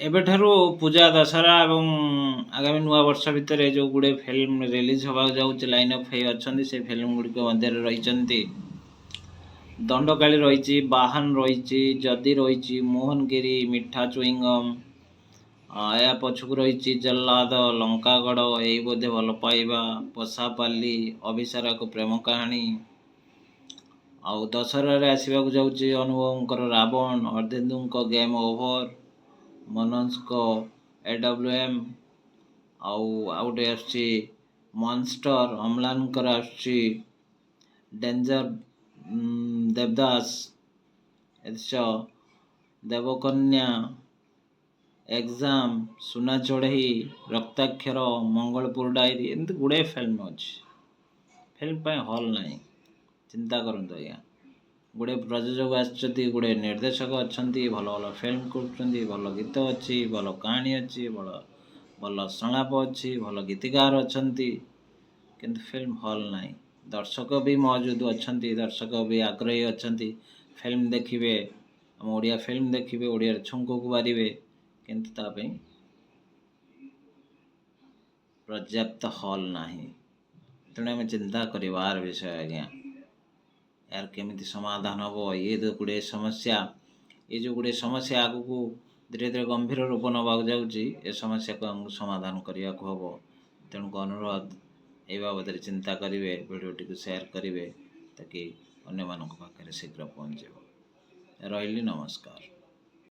एबेठारु पूजा दशहरा एवं आगामी नुआ वर्ष भितर जो गुड़े फिल्म रिलीज होगा जाऊँ लाइन अप अच्छी से फिल्म गुड़िक मध्य रही दंडकाली रही बाहन रही जदि रही मोहनगिरी मिठा चुईंगम या पछक रही जल्लाद लंकागढ़ यही बोधे भल पाइबा पशापाली अभिसारा को प्रेम कहानी आउ दशहर आसवाक जाऊँगी अनुभव रावण अर्धेन्दु गेम ओभर मनोज को AWM आउटे आसची मॉन्स्टर अम्लान कर आसची डेंजर देवदास एच देवकन्या एग्जाम सुना चढ़ई रक्ताक्षर मंगलपुर डायरी एमती गुड़े फिल्म अच्छी फिल्म हल ना चिंता करूँ आज्ञा गुड़े प्रयोजक आसुच्च गुड़े निर्देशक अच्छा भल भल फिल्म कर भल गीत अच्छी भल कहानी अच्छी भल भल संलाप अच्छी भल गीतकार अच्छा किंतु फिल्म हल ना दर्शक भी मौजूद अच्छा दर्शक भी आग्रही अच्छा फिल्म देखिए आम ओडिया फिल्म देखिए ओडिया छुंक को बारे किंतु तापे पर्याप्त हल ना तेणु आम चिंता करार विषय आज्ञा यार केमिति समाधान हम ये तो गुड़े समस्या ये जो गुड़े समस्या आग को धीरे धीरे गंभीर रूप नवाक जाऊँगी ए समस्या को आमको समाधान करने को हम तेणुक अनुरोध ये बाबद चिंता करेंगे भिडियोटी को शेयर करेंगे ताकि अन्य मानक पाखे शीघ्र पहुँच रही नमस्कार।